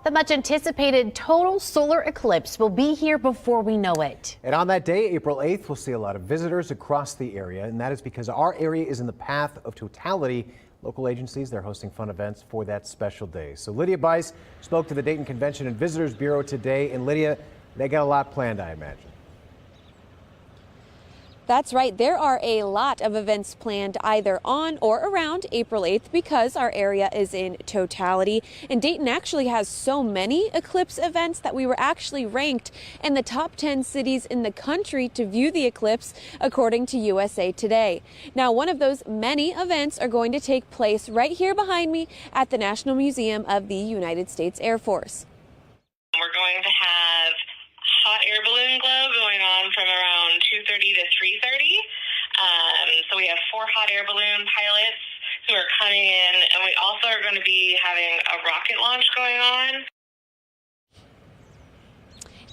The much anticipated total solar eclipse will be here before we know it. And on that day, April 8th, we'll see a lot of visitors across the area, and that is because our area is in the path of totality. Local agencies, they're hosting fun events for that special day. So Lydia Bice spoke to the Dayton Convention and Visitors Bureau today, and Lydia, they got a lot planned, I imagine. That's right. There are a lot of events planned either on or around April 8th because our area is in totality. And Dayton actually has so many eclipse events that we were actually ranked in the top 10 cities in the country to view the eclipse, according to USA Today. Now, one of those many events are going to take place right here behind me at the National Museum of the United States Air Force. We're going to have hot air balloon glow going on from around 2:30 to 3:30. So we have 4 hot air balloon pilots who are coming in, and we also are going to be having a rocket launch going on.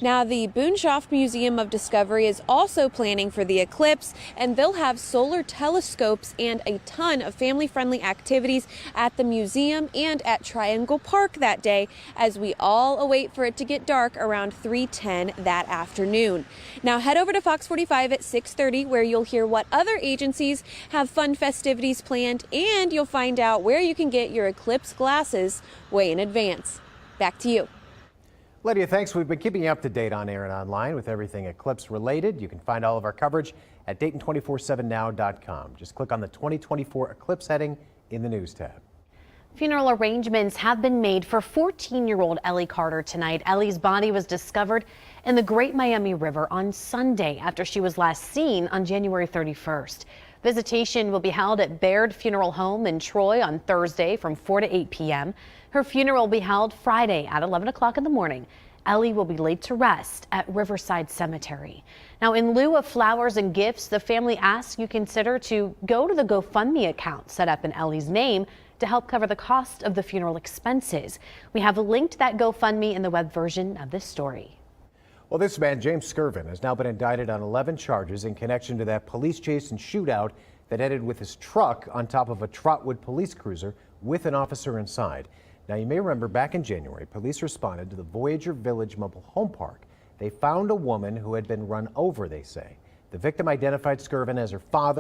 Now, the Boonshoft Museum of Discovery is also planning for the eclipse, and they'll have solar telescopes and a ton of family-friendly activities at the museum and at Triangle Park that day, as we all await for it to get dark around 3:10 that afternoon. Now, head over to Fox 45 at 6:30, where you'll hear what other agencies have fun festivities planned, and you'll find out where you can get your eclipse glasses way in advance. Back to you. Lydia, thanks. We've been keeping you up to date on air and online with everything eclipse related. You can find all of our coverage at Dayton247now.com. Just click on the 2024 eclipse heading in the news tab. Funeral arrangements have been made for 14-year-old Ellie Carter tonight. Ellie's body was discovered in the Great Miami River on Sunday after she was last seen on January 31st. Visitation will be held at Baird Funeral Home in Troy on Thursday from 4 to 8 p.m. Her funeral will be held Friday at 11 o'clock in the morning. Ellie will be laid to rest at Riverside Cemetery. Now, in lieu of flowers and gifts, the family asks you consider to go to the GoFundMe account set up in Ellie's name to help cover the cost of the funeral expenses. We have linked that GoFundMe in the web version of this story. Well, this man, James Skirvin, has now been indicted on 11 charges in connection to that police chase and shootout that ended with his truck on top of a Trotwood police cruiser with an officer inside. Now, you may remember back in January, police responded to the Voyager Village mobile home park. They found a woman who had been run over, they say. The victim identified Skirvin as her father.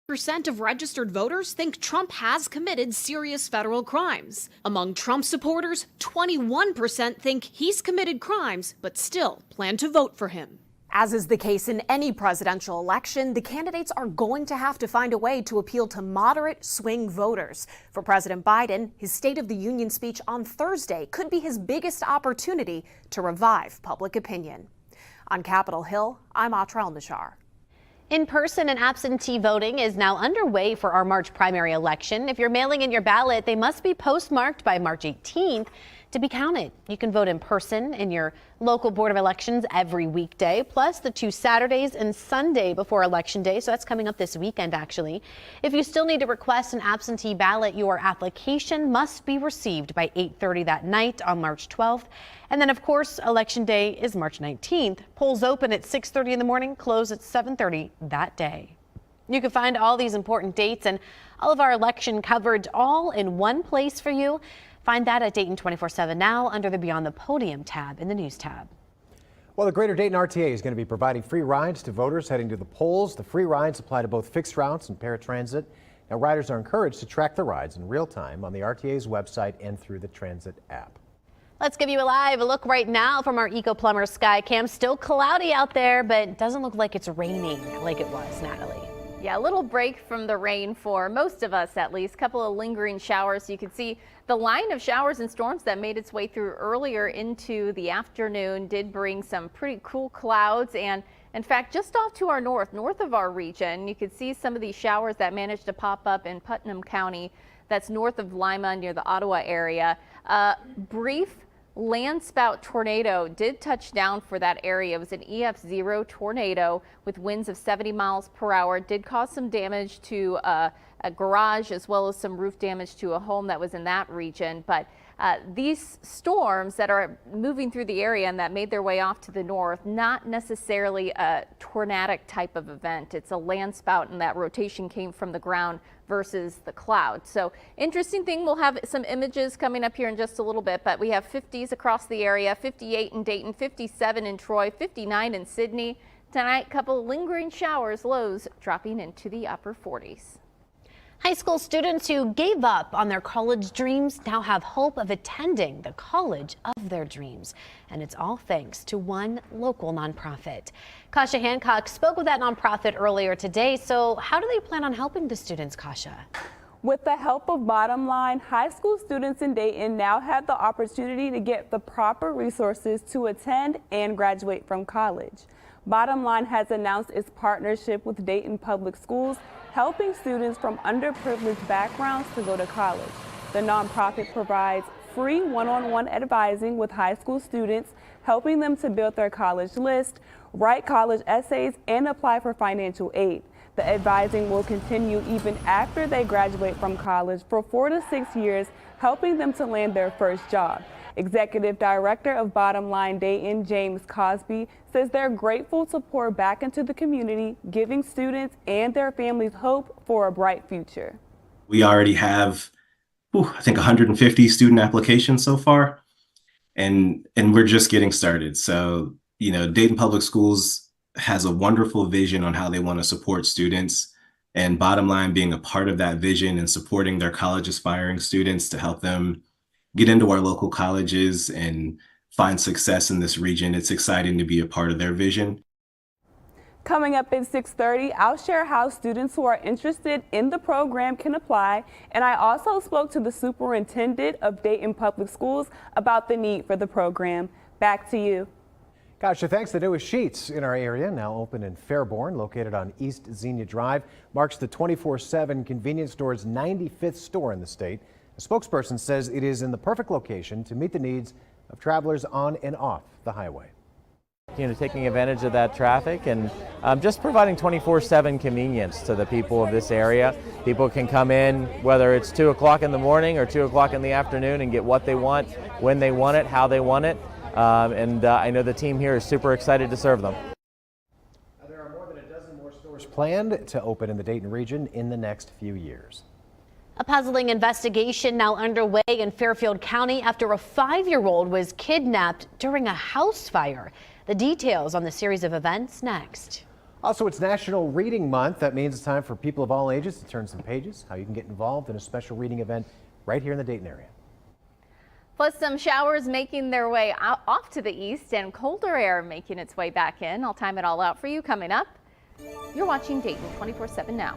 Percent of registered voters think Trump has committed serious federal crimes. Among Trump supporters, 21% think he's committed crimes, but still plan to vote for him. As is the case in any presidential election, the candidates are going to have to find a way to appeal to moderate swing voters. For President Biden, his State of the Union speech on Thursday could be his biggest opportunity to revive public opinion. On Capitol Hill, I'm Atrel Nashar. In-person and absentee voting is now underway for our March primary election. If you're mailing in your ballot, they must be postmarked by March 18th to be counted. You can vote in person in your local Board of Elections every weekday, plus the 2 Saturdays and Sunday before Election Day. So that's coming up this weekend, actually. If you still need to request an absentee ballot, your application must be received by 8:30 that night on March 12th. And then, of course, Election Day is March 19th. Polls open at 6:30 in the morning, close at 7:30 that day. You can find all these important dates and all of our election coverage all in one place for you. Find that at Dayton 24/7 Now under the Beyond the Podium tab in the News tab. Well, the Greater Dayton RTA is going to be providing free rides to voters heading to the polls. The free rides apply to both fixed routes and paratransit. Now, riders are encouraged to track the rides in real time on the RTA's website and through the transit app. Let's give you a live look right now from our Eco Plumber Sky Cam. Still cloudy out there, but it doesn't look like it's raining like it was, Natalie. Yeah, a little break from the rain for most of us, at least. A couple of lingering showers. You can see the line of showers and storms that made its way through earlier into the afternoon did bring some pretty cool clouds, and In fact, just off to our north of our region, you can see some of these showers that managed to pop up in Putnam County. That's north of Lima near the Ottawa area. Brief landspout tornado did touch down for that area. It was an EF0 tornado with winds of 70 miles per hour. It did cause some damage to a garage as well as some roof damage to a home that was in that region. But these storms that are moving through the area and that made their way off to the north, not necessarily a tornadic type of event. It's a landspout, and that rotation came from the ground versus the cloud. So interesting thing, we'll have some images coming up here in just a little bit, but we have 50s across the area, 58 in Dayton, 57 in Troy, 59 in Sydney. Tonight, couple lingering showers, lows dropping into the upper 40s. High school students who gave up on their college dreams now have hope of attending the college of their dreams. And it's all thanks to one local nonprofit. Kasha Hancock spoke with that nonprofit earlier today. So how do they plan on helping the students, Kasha? With the help of Bottom Line, high school students in Dayton now have the opportunity to get the proper resources to attend and graduate from college. Bottom Line has announced its partnership with Dayton Public Schools, helping students from underprivileged backgrounds to go to college. The nonprofit provides free one-on-one advising with high school students, helping them to build their college list, write college essays, and apply for financial aid. The advising will continue even after they graduate from college for 4 to 6 years, helping them to land their first job. Executive Director of Bottom Line Dayton, James Cosby, says they're grateful to pour back into the community, giving students and their families hope for a bright future. We already have, I think, 150 student applications so far, and we're just getting started. So, Dayton Public Schools has a wonderful vision on how they want to support students, and Bottom Line being a part of that vision and supporting their college aspiring students to help them get into our local colleges and find success in this region. It's exciting to be a part of their vision. Coming up at 6:30, I'll share how students who are interested in the program can apply, and I also spoke to the superintendent of Dayton Public Schools about the need for the program. Back to you. Gotcha. Thanks. The newest Sheets in our area, now open in Fairborn, located on East Xenia Drive, marks the 24/7 convenience store's 95th store in the state. A spokesperson says it is in the perfect location to meet the needs of travelers on and off the highway. Taking advantage of that traffic and just providing 24/7 convenience to the people of this area. People can come in whether it's 2 o'clock in the morning or 2 o'clock in the afternoon and get what they want, when they want it, how they want it. I know the team here is super excited to serve them. There are more than a dozen more stores planned to open in the Dayton region in the next few years. A puzzling investigation now underway in Fairfield County after a 5-year-old was kidnapped during a house fire. The details on the series of events next. Also, it's National Reading Month. That means it's time for people of all ages to turn some pages. How you can get involved in a special reading event right here in the Dayton area. Plus some showers making their way off to the east and colder air making its way back in. I'll time it all out for you coming up. You're watching Dayton 24/7 now.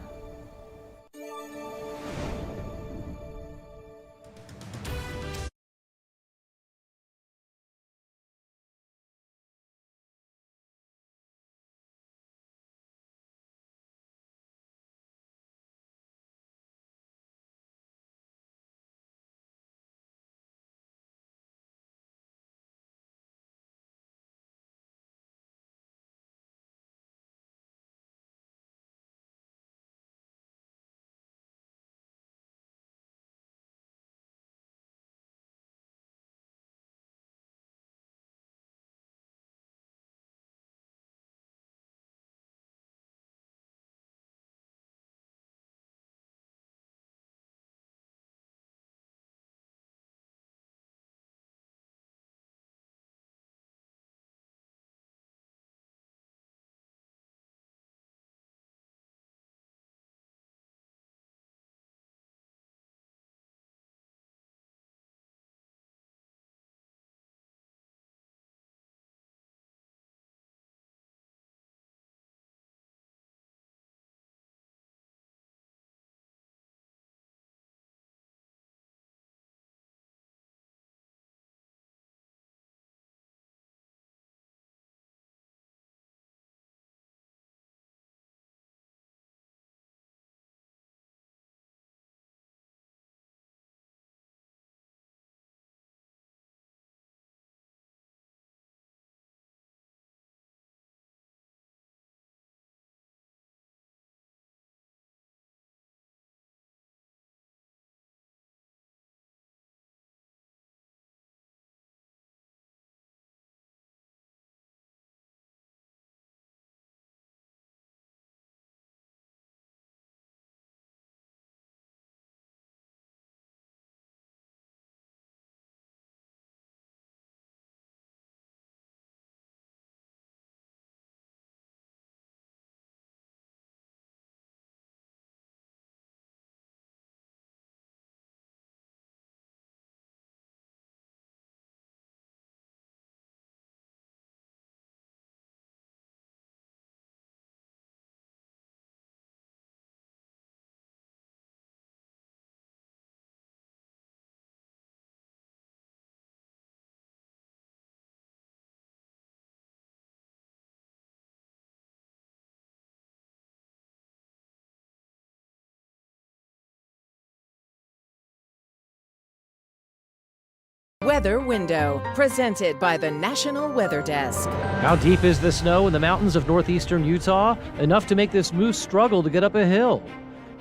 Weather Window, presented by the National Weather Desk. How deep is the snow in the mountains of northeastern Utah? Enough to make this moose struggle to get up a hill.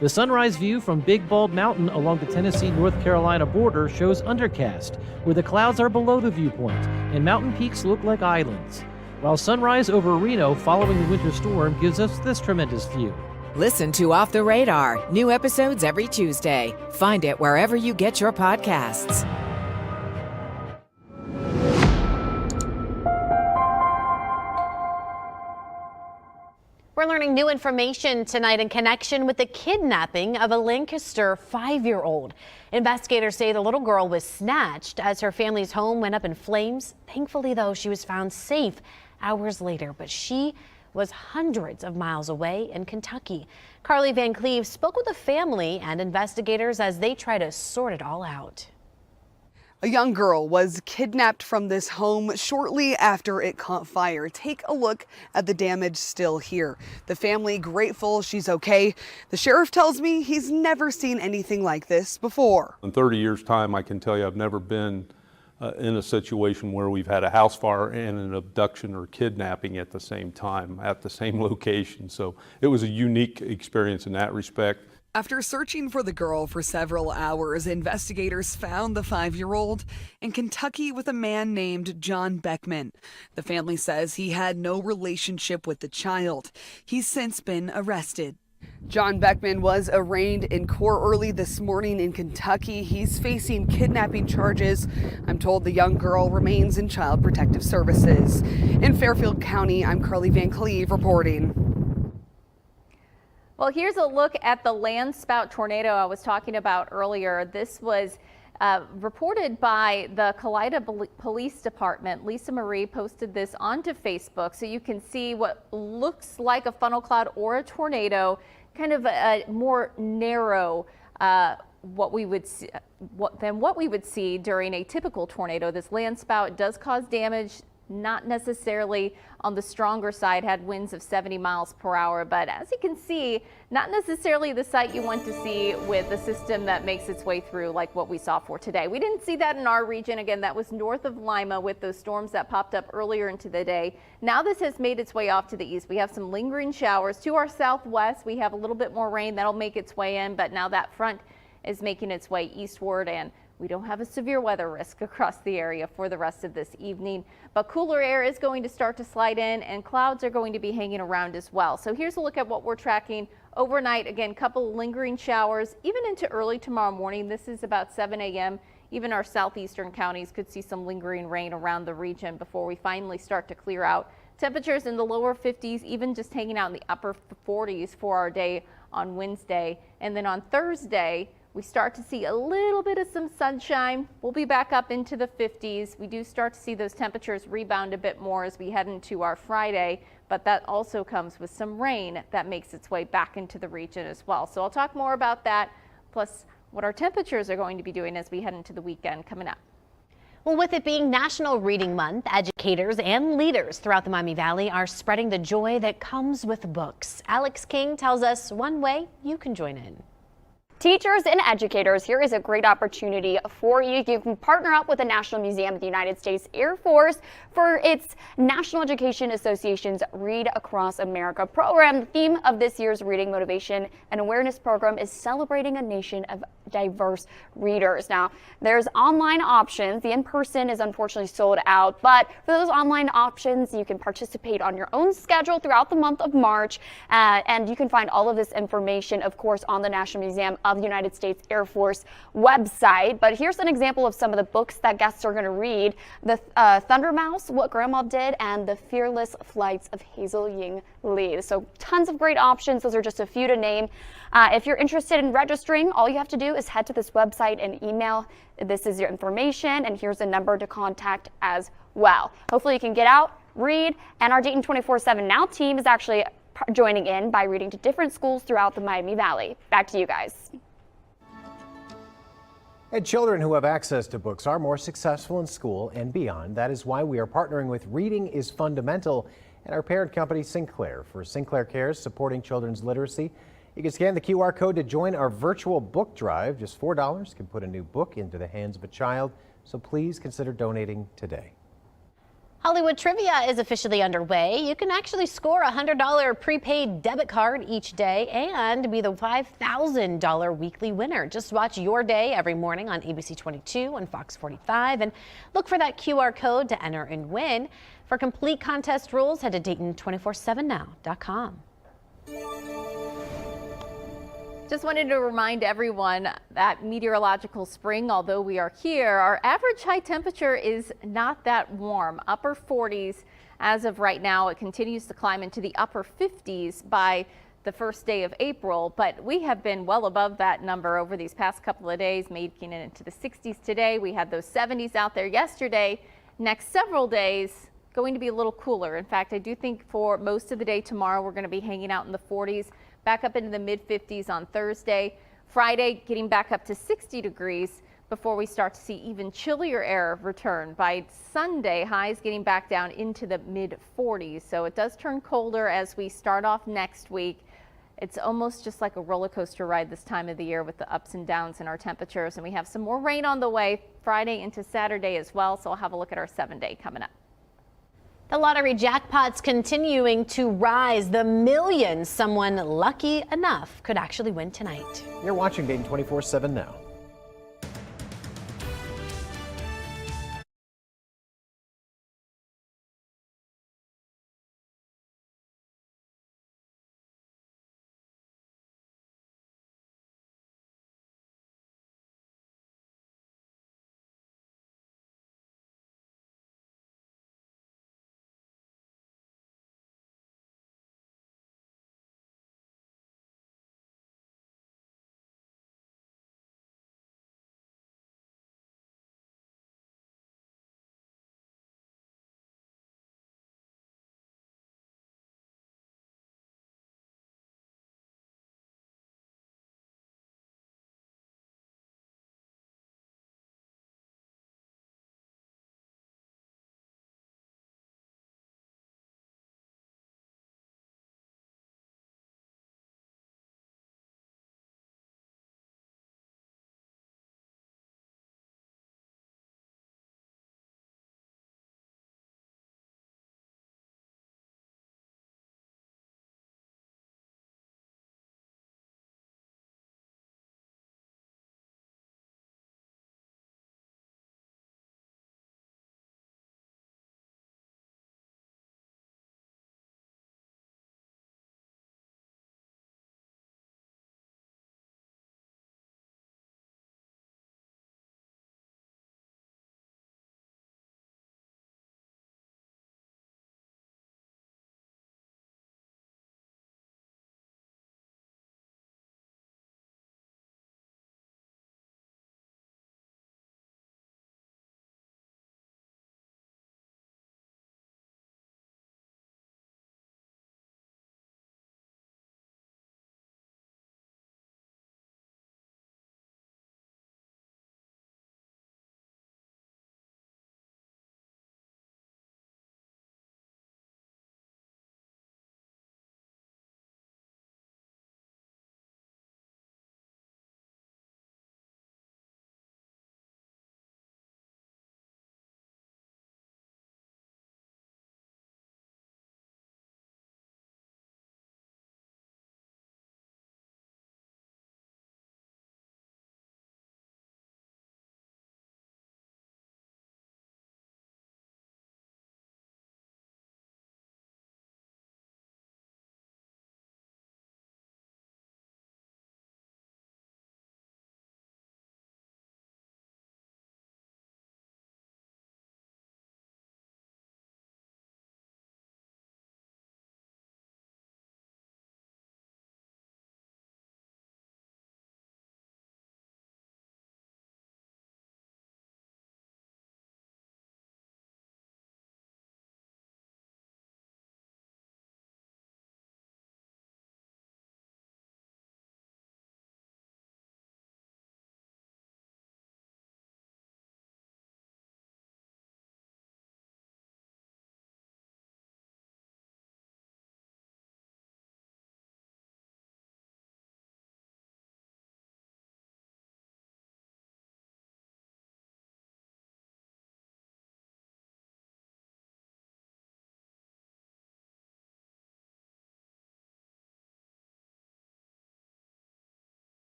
The sunrise view from Big Bald Mountain along the Tennessee-North Carolina border shows undercast, where the clouds are below the viewpoint, and mountain peaks look like islands. While sunrise over Reno following the winter storm gives us this tremendous view. Listen to Off the Radar, new episodes every Tuesday. Find it wherever you get your podcasts. We're learning new information tonight in connection with the kidnapping of a Lancaster 5-year-old. Investigators say the little girl was snatched as her family's home went up in flames. Thankfully, though, she was found safe hours later, but she was hundreds of miles away in Kentucky. Carly Van Cleve spoke with the family and investigators as they try to sort it all out. A young girl was kidnapped from this home shortly after it caught fire. Take a look at the damage still here. The family grateful she's okay. The sheriff tells me he's never seen anything like this before. In 30 years' time, I can tell you I've never been in a situation where we've had a house fire and an abduction or kidnapping at the same time, at the same location. So it was a unique experience in that respect. After searching for the girl for several hours, investigators found the 5-year-old in Kentucky with a man named John Beckman. The family says he had no relationship with the child. He's since been arrested. John Beckman was arraigned in court early this morning in Kentucky. He's facing kidnapping charges. I'm told the young girl remains in Child Protective Services. In Fairfield County, I'm Carly Van Cleve reporting. Well, here's a look at the landspout tornado I was talking about earlier. This was reported by the Kalida Police Department. Lisa Marie posted this onto Facebook so you can see what looks like a funnel cloud or a tornado, kind of a more narrow than what we would see during a typical tornado. This landspout does cause damage, not necessarily on the stronger side, had winds of 70 miles per hour, but as you can see, not necessarily the sight you want to see with the system that makes its way through like what we saw for today. We didn't see that in our region. Again, that was north of Lima with those storms that popped up earlier into the day. Now this has made its way off to the east. We have some lingering showers to our southwest. We have a little bit more rain that'll make its way in, but now that front is making its way eastward, and we don't have a severe weather risk across the area for the rest of this evening, but cooler air is going to start to slide in and clouds are going to be hanging around as well. So here's a look at what we're tracking overnight. Again, couple of lingering showers even into early tomorrow morning. This is about 7 a.m. Even our southeastern counties could see some lingering rain around the region before we finally start to clear out. Temperatures in the lower 50s, even just hanging out in the upper 40s for our day on Wednesday. And then on Thursday, we start to see a little bit of some sunshine. We'll be back up into the 50s. We do start to see those temperatures rebound a bit more as we head into our Friday, but that also comes with some rain that makes its way back into the region as well. So I'll talk more about that, plus what our temperatures are going to be doing as we head into the weekend coming up. Well, with it being National Reading Month, educators and leaders throughout the Miami Valley are spreading the joy that comes with books. Alex King tells us one way you can join in. Teachers and educators, here is a great opportunity for you. You can partner up with the National Museum of the United States Air Force for its National Education Association's Read Across America program. The theme of this year's Reading Motivation and Awareness program is celebrating a nation of diverse readers. Now, there's online options. The in-person is unfortunately sold out, but for those online options, you can participate on your own schedule throughout the month of March, and you can find all of this information, of course, on the National Museum of the United States Air Force website. But here's an example of some of the books that guests are going to read. The Thunder Mouse, What Grandma Did, and The Fearless Flights of Hazel Ying Lee. So tons of great options. Those are just a few to name. If you're interested in registering, all you have to do is head to this website and email. This is your information, and here's a number to contact as well. Hopefully you can get out, read, and our Dayton 24/7 Now team is actually joining in by reading to different schools throughout the Miami Valley. Back to you guys. And children who have access to books are more successful in school and beyond. That is why we are partnering with Reading is Fundamental and our parent company Sinclair for Sinclair Cares, supporting children's literacy You can scan the QR code to join our virtual book drive. Just $4 can put a new book into the hands of a child, so please consider donating today. Hollywood Trivia is officially underway. You can actually score a $100 prepaid debit card each day and be the $5,000 weekly winner. Just watch Your Day every morning on ABC 22 and Fox 45 and look for that QR code to enter and win. For complete contest rules, head to Dayton247now.com. Just wanted to remind everyone that meteorological spring, although we are here, our average high temperature is not that warm. Upper 40s as of right now. It continues to climb into the upper 50s by the first day of April, but we have been well above that number over these past couple of days, making it into the 60s today. We had those 70s out there yesterday. Next several days going to be a little cooler. In fact, I do think for most of the day tomorrow we're going to be hanging out in the 40s. Back up into the mid 50s on Thursday. Friday getting back up to 60 degrees before we start to see even chillier air return. By Sunday, highs getting back down into the mid 40s. So it does turn colder as we start off next week. It's almost just like a roller coaster ride this time of the year with the ups and downs in our temperatures. And we have some more rain on the way Friday into Saturday as well. So I'll have a look at our 7-day coming up. The lottery jackpots continuing to rise. The millions someone lucky enough could actually win tonight. You're watching Dayton 24/7 now.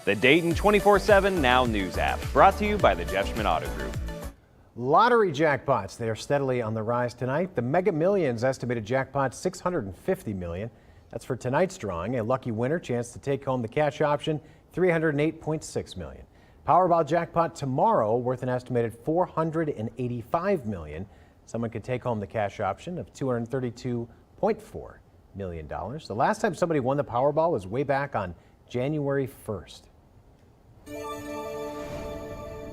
The Dayton 24/7 Now News app, brought to you by the Jeff Schmidt Auto Group. Lottery jackpots, they are steadily on the rise tonight. The Mega Millions estimated jackpot $650 million. That's for tonight's drawing. A lucky winner chance to take home the cash option, $308.6 million. Powerball jackpot tomorrow worth an estimated $485 million. Someone could take home the cash option of $232.4 million. The last time somebody won the Powerball was way back on January 1st.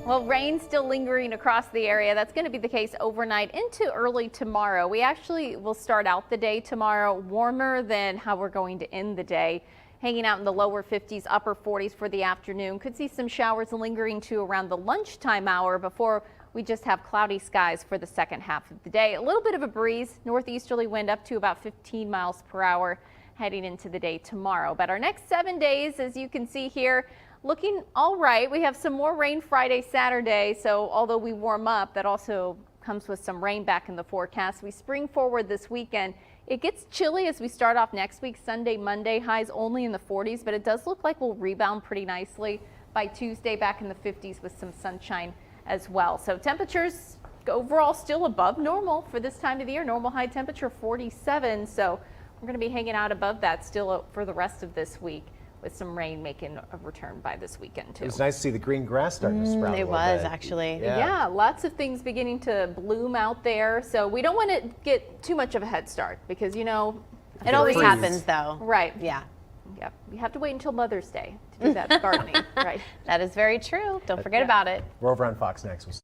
Well, rain still lingering across the area. That's going to be the case overnight into early tomorrow. We actually will start out the day tomorrow warmer than how we're going to end the day. Hanging out in the lower 50s, upper 40s for the afternoon. Could see some showers lingering to around the lunchtime hour before we just have cloudy skies for the second half of the day. A little bit of a breeze, northeasterly wind up to about 15 miles per hour heading into the day tomorrow. But our next 7 days, as you can see here, looking all right. We have some more rain Friday, Saturday. So although we warm up, that also comes with some rain back in the forecast. We spring forward this weekend. It gets chilly as we start off next week, Sunday, Monday, highs only in the 40s, but it does look like we'll rebound pretty nicely by Tuesday, back in the 50s with some sunshine as well. So temperatures overall still above normal for this time of the year. Normal high temperature 47. So we're going to be hanging out above that still for the rest of this week, with some rain making a return by this weekend too. It was nice to see the green grass starting to sprout. It was actually. Yeah, lots of things beginning to bloom out there. So we don't want to get too much of a head start because, you know, it always happens though. Right. Yeah. Yeah. You have to wait until Mother's Day to do that gardening. Right. That is very true. Don't forget about it. We're over on Fox next.